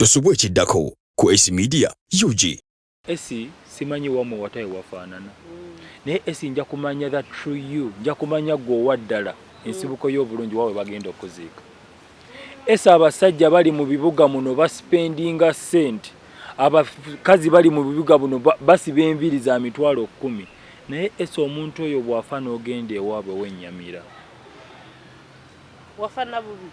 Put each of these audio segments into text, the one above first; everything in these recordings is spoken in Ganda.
Tosubwe ekiddako ku SSE Media UG. SSE simanyi wamwe wataye wafaanana. Naye SSE nja kumanya that true you, nja kumanya gwe waddala ensibuko y'obulungi wawe bagenda okuziika. SSE abasajja bali mu bibuga muno baspendinga sente. Abakazi bali mu bibuga buno basiba enviri za mitwalo 10. Naye SSE omuntu oyo bwafa n'ogenda ewaabwe w'ennyamira. Wafana bubi.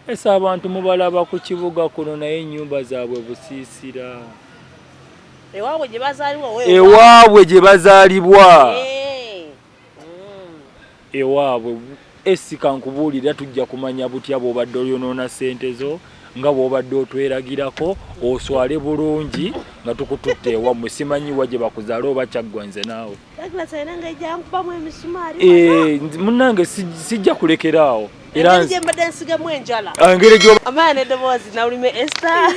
SSE abantu mubalaba ku kibuga kuno naye ennyumba zaabwe busiisira. Ewaabwe gye bazaalibwa ewaabwe gye bazaalibwa. Ewaabwe SSE kankubuulira tujja kumanya butya bw'obadde olyonoona ssente zo nga bw'obadde otweragirako oswale bulungi nga tukututte ewamwe simanyi wa gye bakuzaala oba kyaggwanze naawe. Munnange sijja kulekeraawo. Engeri mbadde nsigamu enjala. Amaana eddoboozi Nawulime Esther.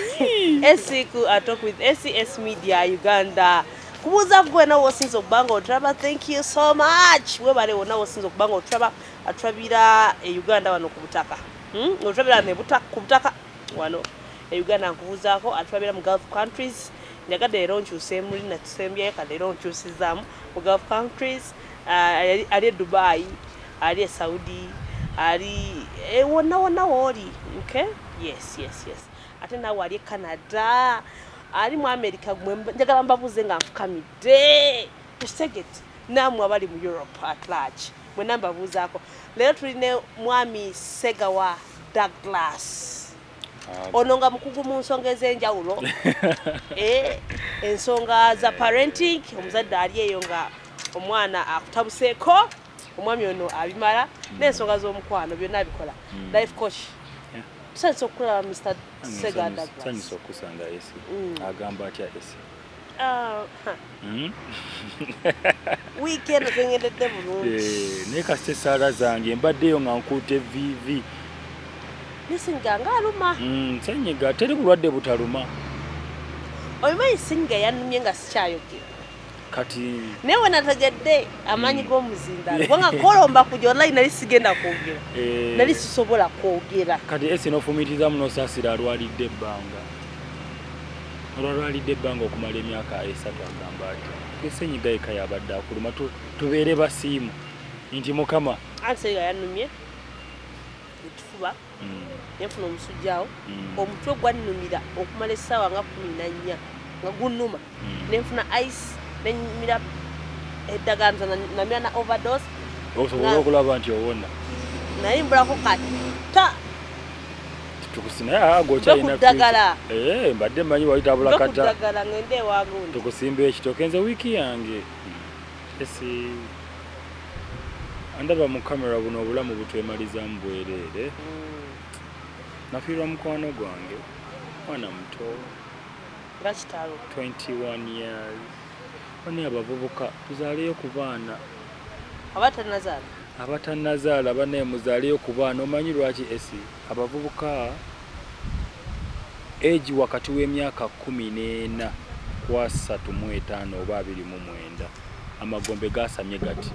SSE ku Talk with SSE Media Uganda. Kubuuza gwe nawe osinza okuba nga otulaba, thank you so much. Webale wonna osinza okuba nga otulaba atulabira e Uganda wano ku butaka. Otulabira ku butaka wano e Uganda nkubuuzaako atulabira mu Gulf countries. Njagadde leero nkyuse mulina tusembyeyo kale leero nkyusizaamu mu Gulf countries. Ali e Dubai, ali e Saudi, ali wonna wooli. Okay? Yes. Ate nawe ali e Canada, ali mu America, njagala mbabuuze nga nfukamidde. Tutegete nammwe abali mu Europe at large. Mwenna mbabuuzaako. Leero tuline mwami SSEGAWA Douglas. Ono nga mukugu mu nsonga ez'enjawulo. Ensonga za parenting, omuzadde ali eyo nga omwana akutabuseeko, omwami ono abimala, n'ensonga z'omukwano byonna abikola. Life coach. Tusanise okukola Mr. SSEGAWA Douglas. Sanyisa okusanga SSE. Agamba atya SSE? Weekend twengendedde bulungi. Naye kasita essaala zange mbaddeyo nga nkuute vivi. Nisinga ng'aluma. Senyiga teri bulwadde butaluma. Oyimanyi singa yannumye nga sikyayogera. Kati naye we nategedde amaanyi g'omuzindaalo kubanga kolomba kujja online nali sigenda kwogera. Nali sisobola kwogera. Kati SSE n'ofumiitirizamu n'osaasira alwalidde ebbanga. Olwalwalidde ebbanga okumala emyaka 3 agamba ati essenyiga yekka yabadde akuluma tubeere basiimu nti Mukama. Ansenga yannumye ekifuba nefuna omusujjaawo omutwe gwannumira okumala essaawa nga 14 nga gunnuma nenfuna ice nenyumira eddagala namira na overdose. Osobola okulaba nti owona naye mbulako kata tukusina agokyalina ddagala. Mbadde mmanyi walitabula kata ddagala ngende ewagundi tukusimba ekitoke nze wiiki yange SSE andaba mu kamera buno obulamu butwemalizaamu bwerere. Nafiirwa mukwano gwange mwana muto nga kitalo 21 years. Bani abavubuka tuzaaleyo ku baana abatannazaala bane muzaaleyo ku baana. Omanyi lwaki SSE abavubuka age wakati w'emyaka 14 kwa 35 oba 29 amagombe gasamye gati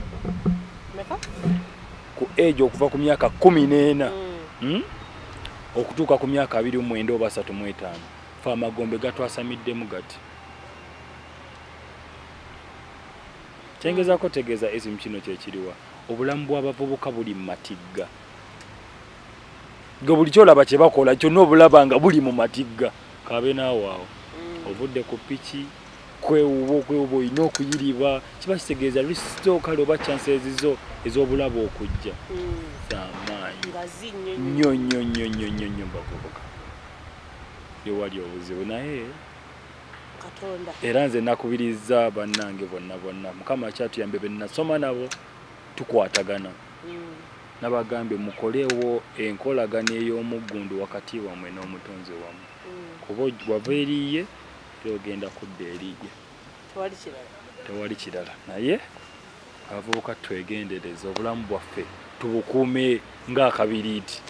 ku age okuva ku myaka 14 okutuuka ku myaka 29 oba 35 fa amagombe gatwasamiddemu gati. Kyengezaako tegeeza SSE kino kyekiriwa obulamu bw'abavubuka buli mu matigga. Nga buli kyolaba kye bakola kyonna obulaba nga buli mu matigga. Kabe naawe awo ovudde ku piki kwewuba olina okuyiriba kiba kitegeeza lisitokale oba chances zo ez'obulaba okujja z'amaanyi nnyo bavubuka ewali obuzibu. Naye Katonda era nze nakubiriza bannange bonna Mukama akyatuyambe be nasoma nabo tukwatagana nabagambe mukolewo enkolagana ey'omuggundu wakati wammwe n'omutonzi wammwe kuba wava eriye ogenda kudda eriye tewali kirala. Naye abavubuka twegendereze obulamu bwaffe tubukuume ng'akabiriiti.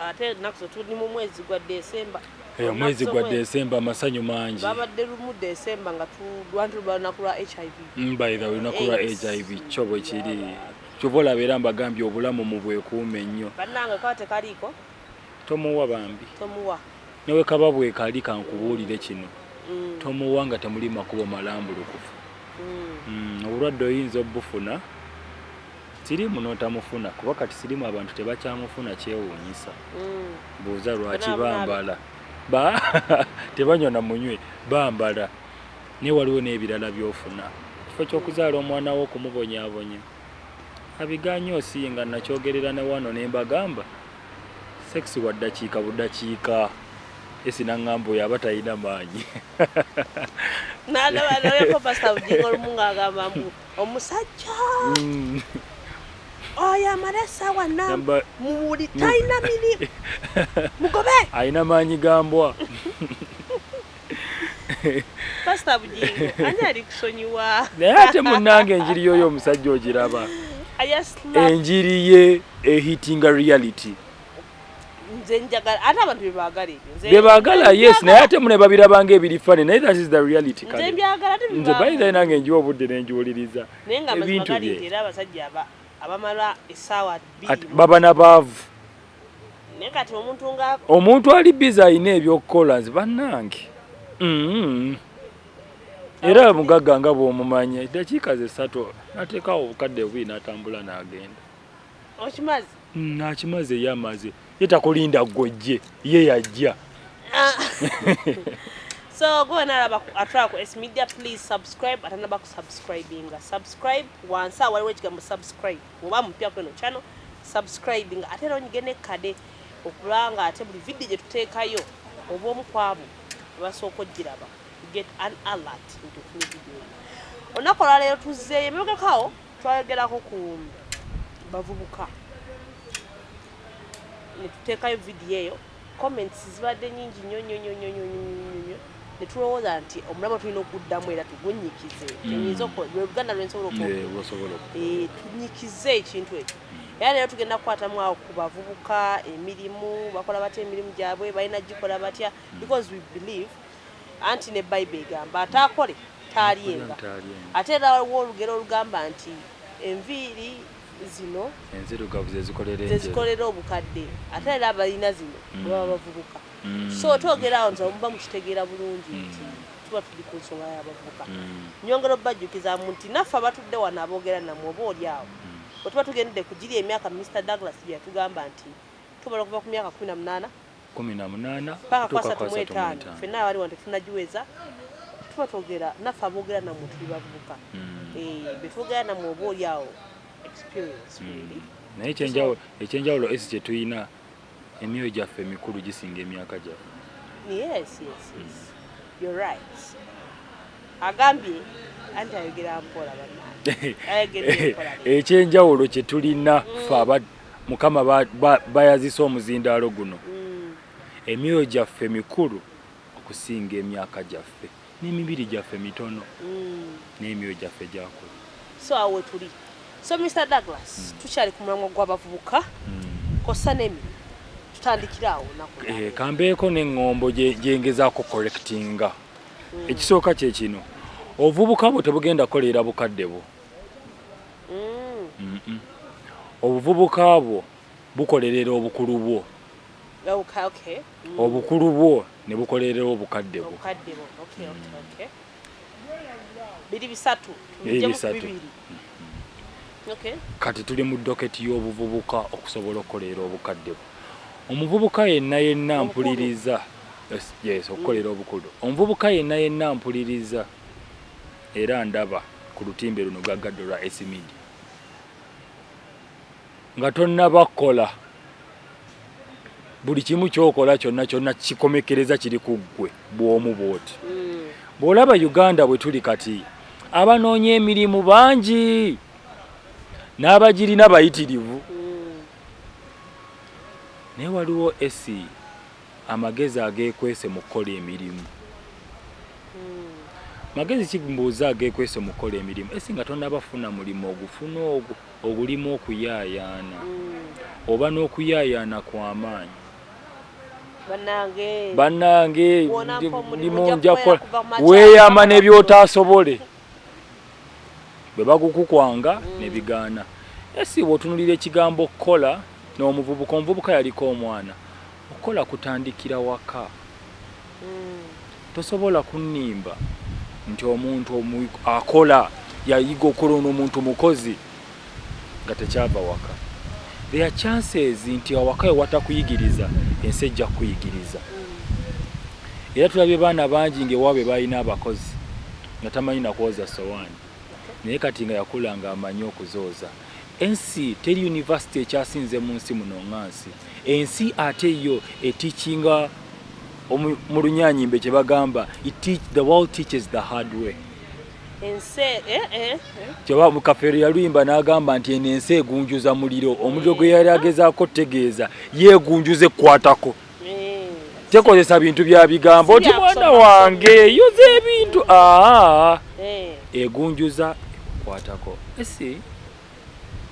Ate nakuso tuli mu mwezi gwa Desemba. Omwezi gwa Desemba amasanyu mangi. Babadde lumu Desemba nga tulwana nakulwa HIV. By the way nakulwa HIV kyo bwe kiri. Kyova olaba era mbagambye obulamu mu bwekuume nnyo. Bannange kwa tekaliko tomuwa bambi tomuwa newe kababwe kali kankubuulire kino tomuwa nga temuli makubo malambulukufu obulwadde oyinza obufuna sirimu n'otamufuna kuba kati sirimu abantu tebakyamufuna kyewuunyisa buuza lwaki bambala tebanywa na munywe bambala ne waliwo n'ebirala byofuna kifo ky'okuzaala omwana wo okumubonyaabonya abiganye osiyinga nakyogerera ne wano ne mbagamba sekisi wa ddakiika buddakiika esinaŋŋamba oyo aba talina maanyi naleko pasita Bugingo olumu ng'agamba omusajja oyo amala essaawa namba mubuli talina mirimu mugobe alina maanyi gambwa pasita Bugingo ani ali kusonyiwa naye ate munnange enjiri y'oyo omusajja ogiraba enjiri ye ehitinga reality nze njagala ate abantu bebaagala ebyo bebaagala yes naye ate mune babirabanga ebirifane naye that is the reality nze mbyagala ate nze bayinza nange njiwa obudde nenjiwuliriza naye nga mazima gali era abasajja abamala essaawa bbiri baba nabaavu naye kati omuntu ali bizi alina ebyokukola nze bannange era mugagga nga bw'omumanya eddakiika ze 3 nateekawo obukadde bubiri n'atambula n'agenda okimaze nakimaze ye amaze ye takulinda ggojje ye yajja so go nalaba atwala ku S Media please subscribe atanaba ku subscribe wansi waliwo ekigambo subscribe oba mupya kweno channel subscribing ate era onyigene kade okulanga ate buli video gye tuteekayo oba omukwabo basooka ogiraba get an alert into new video onakola leero tuzzeeyo emyogekawo twayogerako ku bavubuka netuteekayo video eyo comments zibadde nyingi nnyo netulowooza nti omulabo tulina okuddamu era tugunyikize tenyinza Luganda lwensobola tunyikize ekintu ekyo era leero tugenda kukwatamu awo ku bavubuka emirimu bakola batya emirimu gyabwe balina gikola batya because we believe anti ne Bible egamba ataakole taalyenga ate era waliwo olugero olugamba nti enviiri zino enzirugavu zezikolera obukadde ate era abalina zino baba bavubuka so twogerawo nti omuba mukitegeera bulungi nti tuba tuli ku nsonga y'abavubuka nyongera obbajjukizamu nti naffe abatudde wano aboogera nammwe oba oli awo bwe tuba tugendedde ku giri emyaka Mr. Douglas gye yatugamba nti tubala okuva ku myaka 18 paka kwa 35 ffenna abali wano tetunnagiweza tuba twogera naffe aboogera nammwe tuli bavubuka betwogera nammwe oba oli awo experience really naye ekyenjawulo esi kye tuyina emyoyo gyaffe emikulu gisinga emyaka gyaffe yes you're right agambye anti ayogera mpola ekyenjawulo kye tulina ffe Mukama bayazisa omuzindaalo guno emyoyo gyaffe mikulu okusinga emyaka gyaffe n'emibiri gyaffe mitono n'emyoyo gyaffe gyakula so awe tuli so Mr. Douglas tukyali ku mulamwa gw'abavubuka kosa n'emirimu tutandikirawo kambeeko n'eŋŋombo gyengezaako correctinga ekisooka kye kino obuvubuka bwo tebugenda kukoleera bukadde bwo obuvubuka bwo bukolerera obukulu bwo obukulu bwo ne bukolerera obukadde bwo biri bisatu kati tuli mu doketi y'obuvubuka okusobola okukoleera obukadde bwo omuvubuka yenna mpuliriza okukolera obukulu omuvubuka yenna mpuliriza era ndaba ku lutimbe luno gaggadde lwa S Media nga tonnabakola buli kimu kyokola kyonna kikomekereza kiri ku ggwe bw'omu bw'oti bw'olaba Uganda bwe tuli kati abanoonya emirimu bangi n'abagirina bayitirivu naye waliwo amagezi ageekwese mu kukola emirimu magezi kimbuuza ageekwese mu kukola emirimu nga tonnabafuna mulimu ogufuna ogwo ogulimu okuyaayaana oba n'okuyaayaana kw'amaanyi bannange limunjakola weeyama n'ebyotaasobole bwe bagukukwanga ne bigaana bw'otunulira ekigambo kukola n'omuvubuka yaliko omwana okola kutandikira waka. Tosobola kunimba nti omuntu akola yayiga okola n'omuntu mukozi nga tekyava waka. There are chances nti awaka watakuyigiriza ensi ejja kuyigiriza. Era tulabye baana bangi ng'ewaabwe balina abakozi nga tamanyi na kwoza sowaani, naye kati nga yakula nga amanyi okuzooza. Ensi teri university ekyasinze mu nsi muno ngansi. Ensi ate yo etikinga mu Lunyanyimbe kye bagamba the world teaches the hard way. Kyaba mukafeero yaluyimba n'agamba nti eno ensi egunjuza muliro, omuliro gwe yali agezaako tegeeza yeegunjuze kwatako. Tekozesa bintu bya bigambo oti mwana wange yuza ebintu egunjuza kwatako. Esi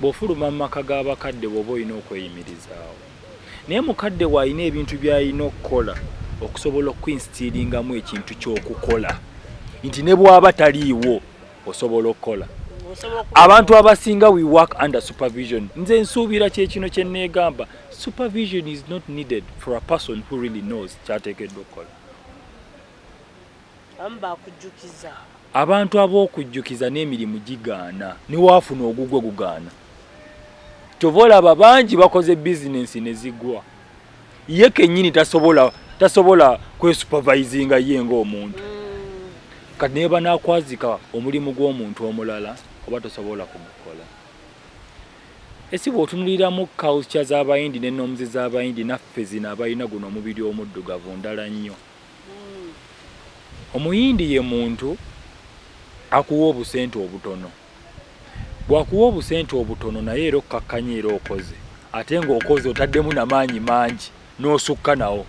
bw'ofuluma mu maka g'abakadde bw'oba olina okweyimirizaawo, naye mukadde w'alina ebintu by'alina okukola okusobola okwinstiringamu ekintu ky'okukola nti ne bw'aba taliiwo osobola okukola. Abantu abasinga we work under supervision. Nze nsuubira kyekino kye neegamba, supervision is not needed for a person who really knows kyateekeddwa okukola. Abantu ab'okujjukiza n'emirimu gigaana ne waafuna ogugwe gugaana. Kyova olaba bangi bakoze bizinensi ne zigwa. Ye kennyini tasobola kwesupervisinga ye ng'omuntu. Kati naye banaakwazika omulimu gw'omuntu omulala oba tosobola kugukola. Esi bw'otunuliramu culture z'Abayindi n'ennomuzi z'Abayindi naffe zino abalina guno omubiri omuddugavu ndala nnyo. Omuyindi ye muntu akuwa obusente obutono. Bw'akuwa obusente obutono naye era okkakkanya era okoze. Ate ng'okoze otaddemu n'amaanyi mangi n'osukka nawo.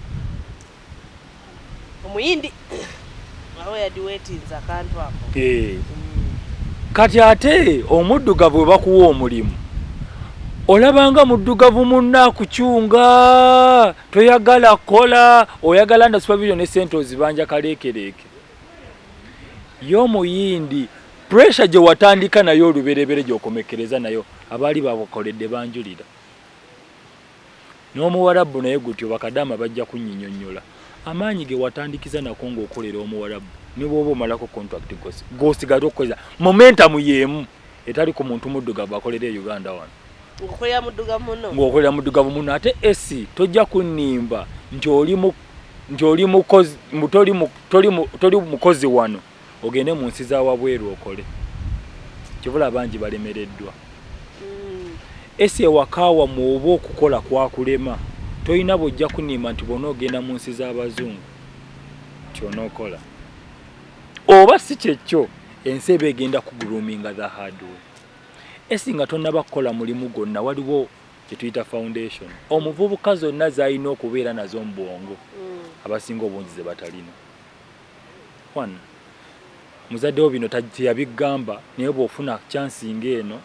Omuyindi aho yadiwetinza akantu ako. Kati ate omuddugavu bwe bakuwa omulimu olabanga muddugavu munna akukyunga, toyagala kola, oyagala nda supervision ne sente ozibanja kaleekereeke. Y'omuyindi pressure gye watandika nayo oluberebere gy'okomekereza nayo abaali babakoledde banjulira. N'omuwarabu naye gutyo bakadama bajja kunyinyonnyola. Amaanyi ge watandikiza nako ng'okolera omuwarabu ne bw'oba omalako contract g'osigala okukozesa momentum y'emu etali ku muntu muddugavu akolera e Uganda wano. Ng'okolera muddugavu muno ate esi tojja kunnimba nti oli mukozi wano ogende mu nsi za wabweru okole. Kivula bangi balemereddwa. Esi ewakaawa mu oba okukola kwakulema toyina bw'ojja kunnimba nti bw'ona ogenda mu nsi z'abazungu ky'onookola. Oba si kyekyo ensi eba egenda kuguluminga the hard way. Esi nga tonnaba kukola mulimu gwonna waliwo kye tuyita foundation. Omuvubuka zonna z'alina okubeera nazo mu bwongo abasinga obungi ze batalina. One, muzaddewo bino teyabigamba naye bw'ofuna chance ng'eno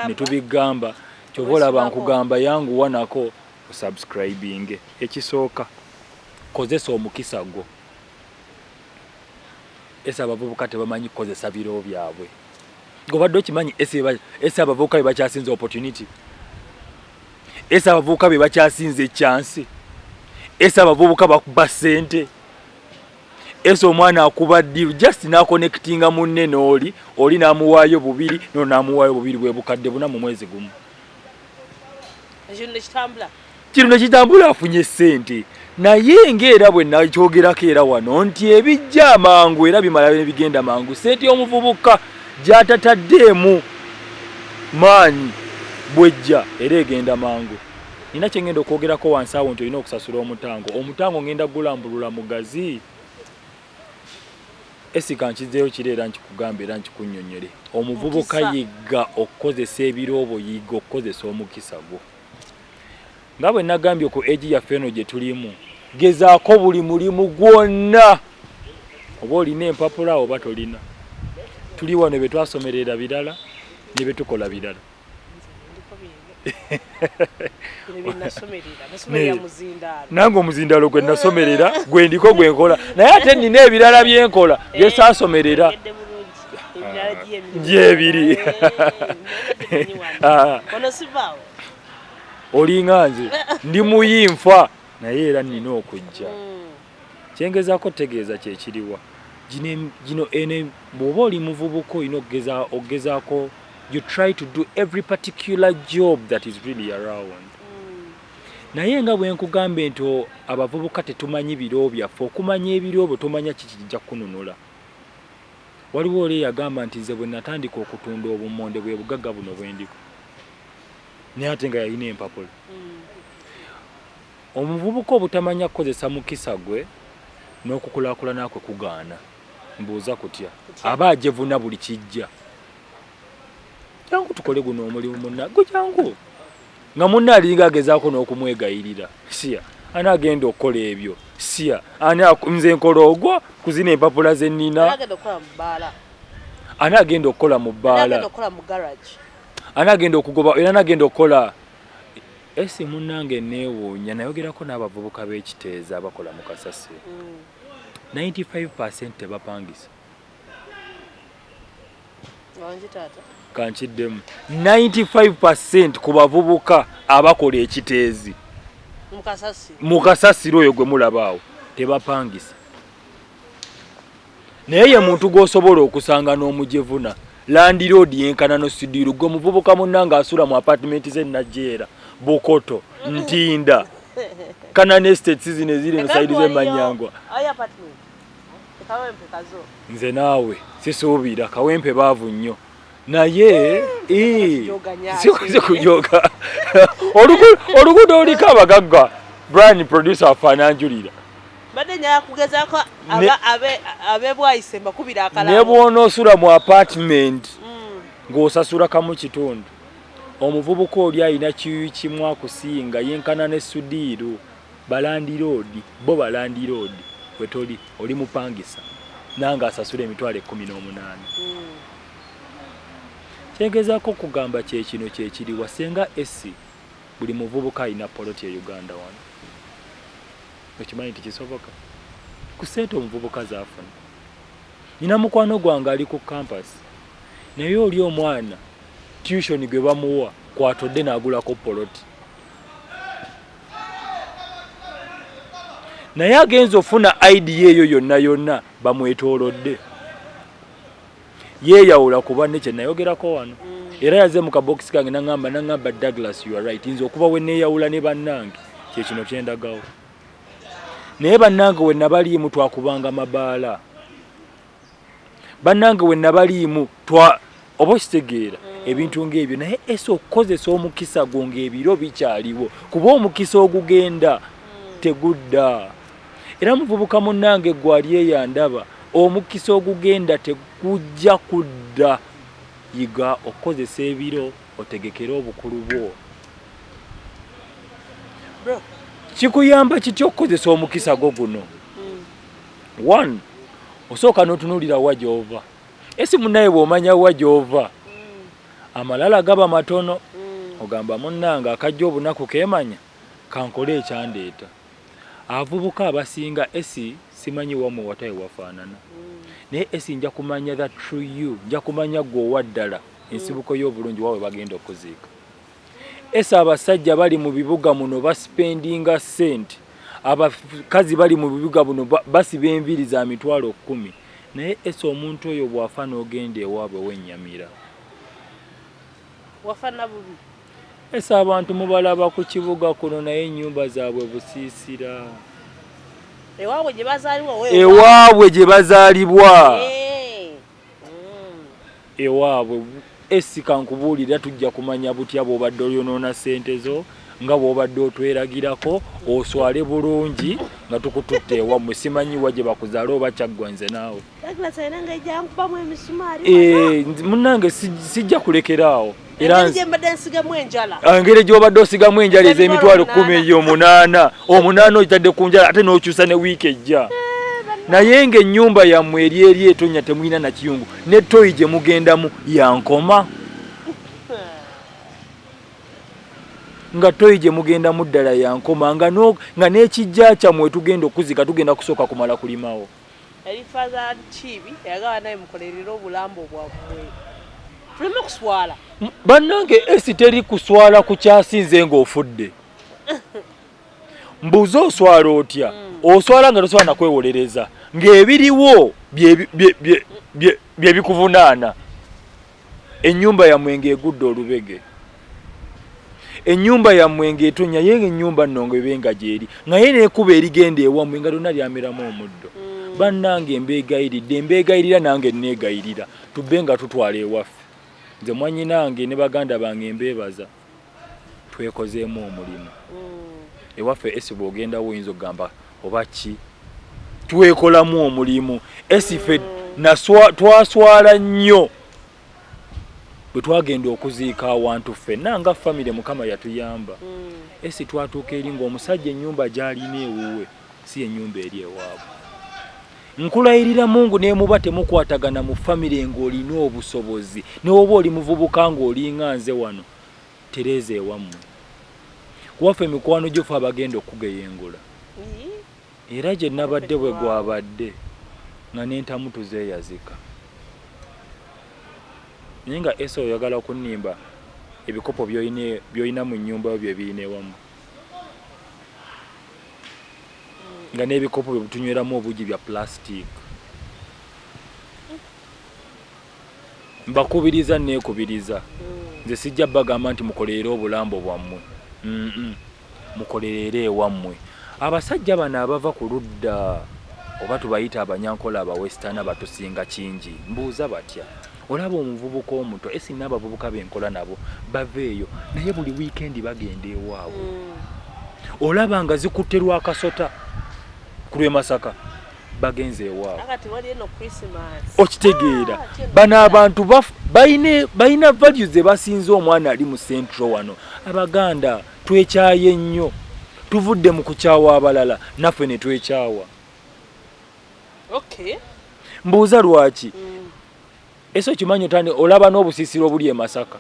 ne tubigamba kyova olaba nkugamba yanguwa nako subscribing. Ekisooka kozesa omukisa gwo. Esi abavubuka tebamanyi kukozesa biro byabwe. Ng'obadde okimanyi esi abavubuka be bakyasinze opportunity, esi abavubuka be bakyasinze chance, esi abavubuka bakuba ssente, esi omwana akuba ddiru just n'akonectinga munne n'oli n'amuwaayo bubiri n'amuwaayo bubiri bwe bukadde buna mu mwezi gumu. Kino ne kitambula afunye ssente. Naye ng'era bwe nakyogerako era wano nti ebijja amangu era bimala ne bigenda mangu. Ssente y'omuvubuka gy'atataddeemu maanyi bwejja era egenda mangu. Nina kye ngenda okwogerako wansi awo nti olina okusasula omutango. Omutango ngenda gulambulula mugazi. Esika nkizeeyo kiri era nkikugambe era nkikunnyonnyole. Omuvubuka yigga okukozesa ebiroobo, yigga okukozesa omukisa gwo. Nga bwe nagambye ku egi yaffe eno gye tulimu, gezaako buli mulimu gwonna oba olina empapula oba tolina. Tuli wano be twasomerera birala ne be tukola birala. Nange omuzindaalo gwe nasomerera gwe ndiko gwe nkola, naye ate nina ebirala bye nkola bye saasomerera gyebiri. olinga nze ndi muyinfa naye era nina okujja kyengezaako tegeeza kyekiriwa gino ene bw'oba oli muvubuka olina okugezaako you try to do every particular job that is really around naye nga bwe nkugambe nti abavubuka tetumanyi biro byaffe okumanya ebiro bwe tomanya kikijja kununula waliwo oli yagamba nti nze bwe natandika okutunda obumonde bwe bugagga buno bwe ndiko naye ate nga yalina empapula omuvubuka obutamanya kukozesa mukisa gwe n'okukulaakulana kwe kugaana mbuuza kutya aba ajevuna buli kijja jangu tukole guno omulimu munna gujangu nga munna alinga agezaako n'okumwegayirira siya ani agenda okukola ebyo siya ani nze nkola ogwo kuzina empapula ze nnina ani agenda okukola mu bbaala ani agenda okugoba era anagenda okukola esi munnange neewuunya nayogerako n'abavubuka b'ekiteeza abakola mu kasasi 95% tebapangisa kankiddemu 95% ku bavubuka abakola ekiteezi mu kasasiro oyo gwe mulabaawo tebapangisa naye ye muntu gw'osobola okusanga n'omujevuna landiroodi yenkanano sidiiru gwe muvubuka munnanga asula mu apartment ze Najjeera Bukoto Ntinda Kanane Estates zino eziri mu saidi z'Emanyangwa nze naawe sisuubira kawempe baavu nnyo naye sikuze kujoga oluguudo oliko abagagga Brian producer afaananjulira badde nya kugezaako abebwayise mbakubira akalabo ne bw'onoosula mu apartment ng'osasula kamu kitundu omuvubuka oli alina kiyu kimu akusinga yenkana ne sudiiru balandiroodi bo balandiroodi wetoli oli mupangisa nanga asasula emitwalo 18 kyengezaako okugamba kyekino kyekiri wasenga esi buli muvubuka alina poloti ya Uganda wano okimanyi tikisoboka ku ssente omuvubuka zaafuna nina mukwano gwange ali ku campus naye oli omwana tuition gwe bamuwa kwatodde n'agulako poloti naye agenza ofuna idea eyo yonna yonna bamwetoolodde yeeyawula kuba ne kye nayogerako wano era yaze mu kabokisi kange nangamba Douglas you are right nze okuba we neeyawula ne bannange kyekino kyendagawo naye bannange we nabaliimu twakubanga mabaala bannange we nabaliimu oba okitegeera ebintu ng'ebyo naye ese okukozesa omukisa gwo ng'ebiro bikyaliwo kuba omukisa ogugenda tegudda era muvubuka munnange gwali eyandaba omukisa ogugenda tegujja kudda yiga okukozesa ebiro otegekera obukulu bwo kikuyamba kitya okukozesa omukisa gwo guno 1 osooka n'otunuulira wa gy'ova esi munnaye bw'omanya wa gy'ova amalala gaba matono ogamba munnanga akajja obunaku keemanya kankole ekyandeeta avubuka abasinga esi simanyi wamwe wataye wafaanana naye esi nja kumanya that true you nja kumanya gwe owa ddala ensibuko y'obulungi wawe bagenda okuziika esi abasajja bali mu bibuga muno baspendinga sente abakazi bali mu bibuga muno basiba enviiri za mitwalo 10 naye esi omuntu oyo bw'afa n'ogenda ewaabwe w'ennyamira wafana bubi esi abantu mubalaba ku kibuga kuno naye ennyumba zaabwe busiisira ewaabwe gye bazaalibwa ewaabwe esi kankubuulira tujja kumanya butya bw'obadde olyonoona ssente zo nga bw'obadde otweragirako oswale bulungi nga tukututte ewammwe simanyi wa gye bakuzaala oba kyaggwa nze naawe munnange sijja kulekeraawo engeri gy'obadde osigamu enjala ez'emitwalo 18 8 ogitadde ku njala ate n'okyusa ne wiiki ejja naye ng'ennyumba yammwe eri etonya temulina na kiyungu ne toyi gye mugendamu yankoma nga toyi gye mugendamu ddala yankoma nga n'ekijja kyammwe tugenda okuzika tugenda kusooka kumala kulimawo eri father chibi yagawa naye mukolerera obulambo bwammwe tuleme kuswala bannange esi teri kuswala ku kyasinze ng'ofudde mbuuza oswala otya oswala nga toswala nakwewolereza ng'ebiriwo bye bikuvunaana ennyumba yammwe ng'egudde olubege ennyumba yammwe ng'etonya ye ng'ennyumba nno ng'ebenga gyeri naye n'ekuba erigenda ewammwe nga lyonna lyameramu omuddo bannange mbeegayirira nange neegayirira tubbe nga tutwala ewaffe nze mwannyinange ne baganda bange mbeebaza twekozeemu omulimu ewaffe esi bw'ogenda woyinza okugamba oba ki twekolamu omulimu esife twaswala nnyo bwe twagenda okuziika awantu ffenna nga famire mukama yatuyamba esi twatuuka eri ng'omusajja ennyumba gy'alina ewuwe si ennyumba eri ewaabwe nkulayirira Mungu nemuba temukwatagana mu famire ng'olina obusobozi newoba oli muvubuka ng'olinga nze wano tereeze ewammwe kuwaffe emikwano gyofe abagenda okugeyengola era gye nabadde bwe gwabadde nga n'entamu tuzeeyazika naye nga ese oyagala okunnimba ebikopo by'olina mu nnyumba yo bye birina ewamu nga n'ebikopo bye butunyweramu obugi bya plastic mbakubiriza neekubiriza nze sijja bagamba nti mukolerere obulambo bwammwe mukolerere ewammwe abasajja bano abava ku ludda oba tubayita abanyankola abawestern abatusinga kingi mbuuza batya olaba omuvubuka omuto esi n'abavubuka benkola nabo baveeyo naye buli wiikendi bagenda ewaabwe olaba nga zikutte lwakasota ku lw'e Masaka bagenze ewaabwe okitegeera bano abantu balina values ze basinze omwana ali mu central wano abaganda twekyaye nnyo tuvudde mu kukyawa abalala naffe ne twekyawa mbuuza lwaki eso kimanyi otande olaba n'obusiisiro obuli e Masaka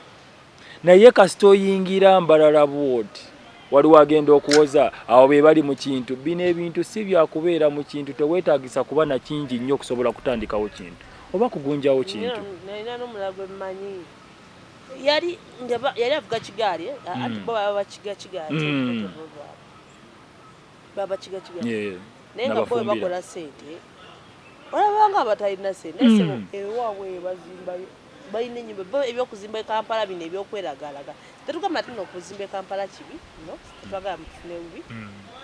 naye kasita oyingira Mbalala bwoti waliwo agenda okuwoza awo be bali mu kintu bino ebintu si byakubeera mu kintu teweetaagisa kuba na kingi nnyo okusobola kutandikawo kintu oba kugunjawo kintu nalina n'omulago emmanyi yali avuga kigaali ati bo baba bakiga kigaali baba kiga kigaali naye nga bo bakola sente olabanga abatalina sente ewaabwe bazimbayo balina ennyumba ebyokuzimba Kampala bino ebyokweragalagala tetugamba ati n'okuzimba Kampala kibi no tetwagala mufune bubi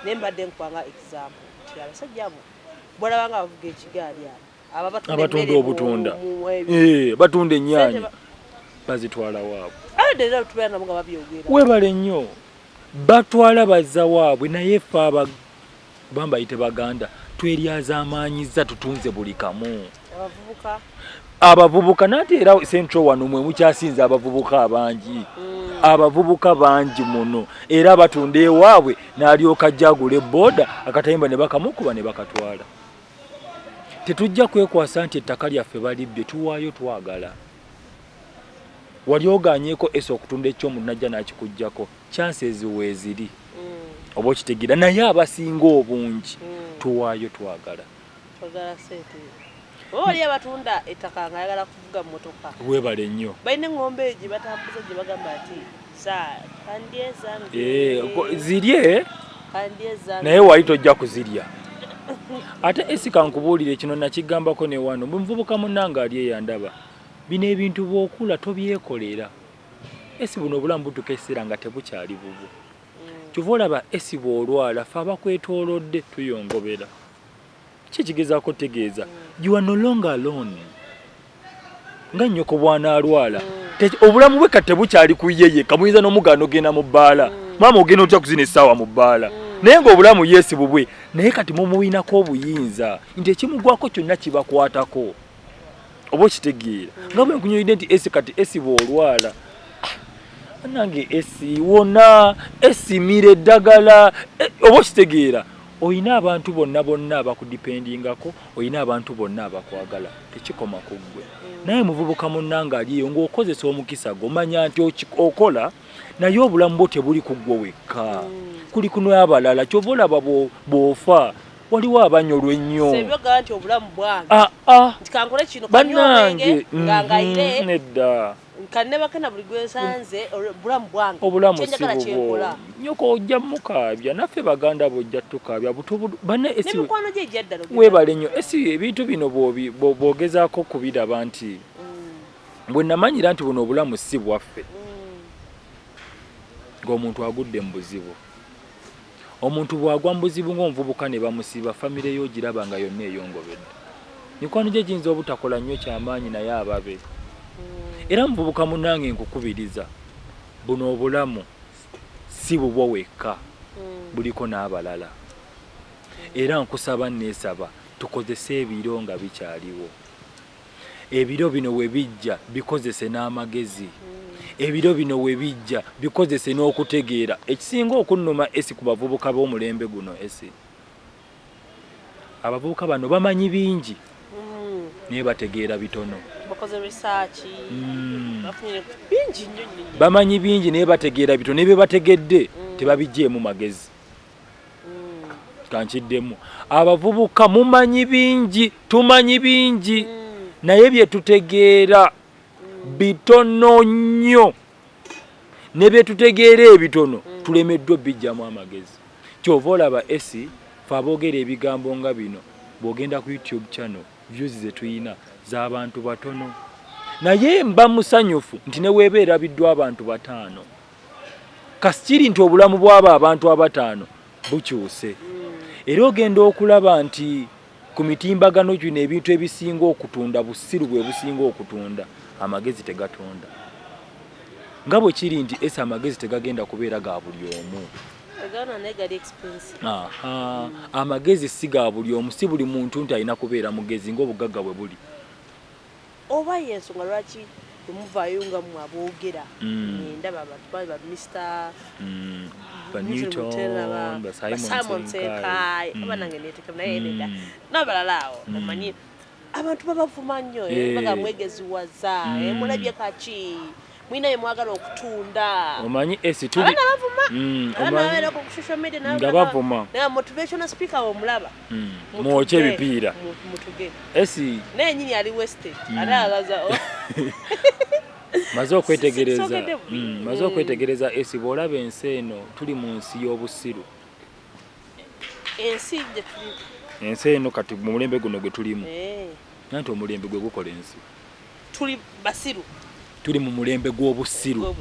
naye mbadde nkwanga example nti abasajja abo bwolabanga bavuga ekigaali abo abatunda obutunda batunda ennyaanya bazitwala waabwe era tubeera nabo nga babyogera webale nnyo batwala bazza waabwe naye ffe bambayite baganda tweryazaamanyiza tutunze buli kamu abavubuka nate era central wano mwe mukyasinza abavubuka abangi abavubuka bangi muno era batunda ewaabwe n'alyoka jagula ebboda akatayimba ne bakamukuba ne bakatwala tetujja kwekwasa nti ettaka lyaffe balibbye tuwaayo twagala wali oganyeeko ese okutunda ekyomuntu najja n'akikuggyako chances weeziri oba okitegeera naye abasinga obungi tuwaayo twagala oli abatunda ettaka nga ayagala kuvuga mmotoka webale nnyo balina eŋŋombe gye batambuza gye bagamba ati zirye naye wali tojja kuzirya ate esika nkubuulire kino nakigambako ne wano bwe muvubuka munnange ali eyandaba bino ebintu bw'okula tobyekolera esi buno obulamu butuuka ekiseera nga tebukyali bubu kyova olaba esi bw'olwala fe abakwetoolodde tuyongobera kikigezaako tegeeza you are no longer alone nga nnyoko bw'anaalwala obulamu bwe kati tebukyali ku ye yekka muyinza n'omugaana ogenda mu bbaala maama ogenda otya kuzina essaawa mu bbaala naye ng'obulamu yeesi bubwe naye kati mumuwinako obuyinza nti ekimugwako kyonna kibakwatako oba okitegeera nga bwe nkunyuidde nti esi kati esi bw'olwala nange esi wona esimira eddagala oba okitegeera oyina abantu bonna abakudipendingako oyina abantu bonna abakwagala tekikoma ku ggwe naye muvubuka munnange aliyo ng'okozesa omukisa gomanya nti okola naye obulamu bwo tebuli ku ggwe wekka kuli kuno abalala kyova olaba bw'ofa waliwo abanyolwa ennyo sebyoga nti obulamu bwange nti kankole kino bannange ngangayire nedda kanne bakana buli gwesanze obulamu bwange obulamu sibubo nyoko ojja mukabya naffe baganda bojja tukabya butubu bane esi n'emikwano gye ejjaddala webale nnyo esi ebintu bino bogezaako kubiraba nti bwe namanyira nti buno obulamu si bwaffe ng'omuntu agudde mu buzibu omuntu bwagwa mu buzibu ng'omuvubuka ne bamusiba famire yo giraba nga yonna eyongobedde mikwano gye giyinza obutakola nnyo kyamaanyi naye ababe era muvubuka munnange nkukubiriza buno obulamu si bubwo wekka buliko n'abalala era nkusaba neesaba tukozese ebiro nga bikyaliwo ebiro bino we bijja bikozese n'amagezi ebiro bino we bijja bikozese n'okutegeera ekisinga okunnuma esi ku bavubuka b'omulembe guno esi abavubuka bano bamanyi bingi naye bategeera bitono bakoze research bamanyi bingi naye bategeera bitono ne bye bategedde tebabijjeemu magezi kankiddemu abavubuka mumanyi bingi tumanyi bingi naye bye tutegeera bitono nnyo ne bye tutegeera ebitono tulemeddwa bijjamu amagezi kyova olaba esi fe aboogera ebigambo nga bino bw'ogenda ku YouTube channel views ze tuyina z'abantu batono naye mba musanyufu nti ne weebeera biddwa abantu bataano kasikiri nti obulamu bw'abo abantu abataano bukyuse era ogenda okulaba nti ku mitimbagano gino ebintu ebisinga okutunda busiru bwe businga okutunda amagezi tegatunda nga bwe kiri nti esi amagezi tegagenda kubeera ga buli omu amagezi si ga buli omu si buli muntu nti alina kubeera mugezi ng'obugagga bwe buli oba yensonga lwaki temuvaayo nga mmwe aboogera ndaba abantu ba Mr. Newton, Simon Sooka aba nange neeteekamu naye nedda n'abalala awo omanyi abantu babavuma nnyo bagamwegeziwaza mulabye kaki mwina ye mwagala okutunda omanyi esi tuli abaana ku social media nga bavuma na motivational speaker omulaba mwoke ebipiira mutuge esi naye nyini ali wasted alaza maze okwetegereza esi bw'olaba ensi eno tuli mu nsi y'obusiru ensi eno kati mu mulembe guno gwe tulimu nanti omulembe gwe gukola ensi tuli basiru tuli mu mulembe gw'obusiru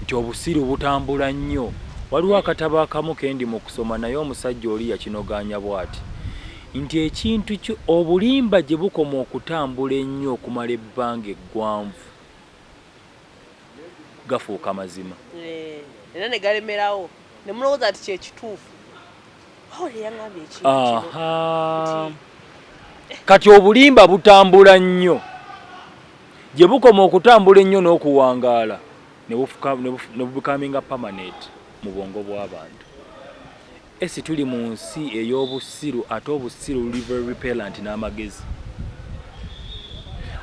nti obusiru butambula nnyo waliwo akatabo akamu kendi mu kusoma naye omusajja oli yakinoganya bw'ati nti ekintu obulimba gye bukoma okutambula ennyo okumala ebbanga eggwanvu gafuuka mazima era ne galemerawo ne mulowooza nti kyekituufu kati obulimba butambula nnyo gye bukoma okutambula ennyo n'okuwangaala ne bukaminga permanent mu bwongo bw'abantu esi tuli mu nsi ey'obusiru ate obusiru luli very repellent n'amagezi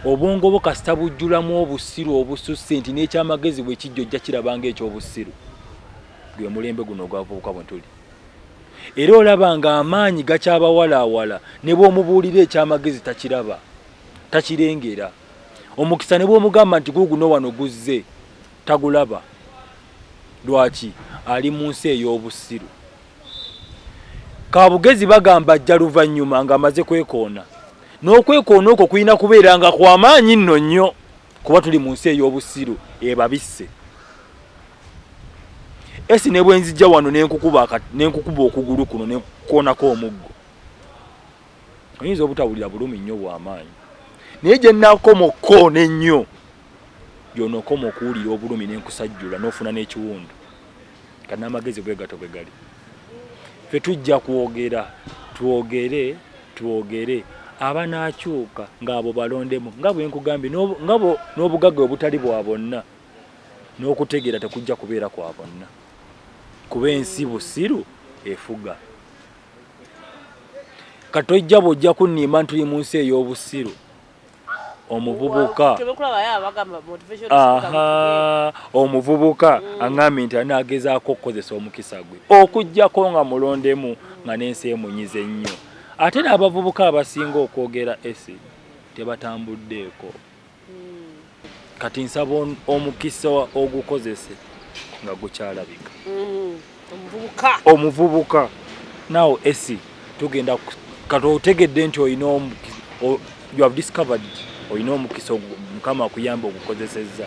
obwongo bwo kasita bujjulamu obusiru obususse nti n'ekyamagezi bwe kijja ojja kirabanga ekyobusiru gwe mulembe guno ogwavubuka bwe tuli era olaba nga amaanyi gakyabawalaawala ne bw'omubuulira ekyamagezi takiraba takirengera omukisa ne bw'omugamba nti guguno wano guzze tagulaba lwaki ali mu nsi ey'obusiru kabugezi bagamba ajja luvannyuma ng'amaze kwekoona n'okwekoona okwo kulina kubeera nga kw'amaanyi nno nnyo kuba tuli mu nsi ey'obusiru ebabisse esi ne bwe nzijja wano n'enkukuba okugulu kuno n'enkoonako omuggo oyinza obutawulira bulumi nnyo bw'amaanyi naye gye nnaakoma okkoona ennyo gy'onookoma okuwulira obulumi n'enkusajjula n'ofuna n'ekiwundu kati n'amagezi bwe gato bwe gali ffe tujja kwogera twogere aba n'akyuka ng'abo balondemu nga bwe nkugambye n'obugagga obutali bwa bonna n'okutegeera tekujja kubeera kwa bonna kuba ensi busiru efuga katojja bw'ojja kunnimba ntuli mu nsi ey'obusiru omuvubuka aŋŋambye nti anaagezaako okukozesa omukisa gwe okuggyako nga mulondemu nga n'ensi emunyize nnyo ate n'abavubuka abasinga okwogera esi tebatambuddeeko kati nsaba omukisa ogukozese nga gukyalabika. Omuvubuka now esi tugenda kati otegedde nti you have discovered oyina omukisa Mukama akuyamba ogukozesezza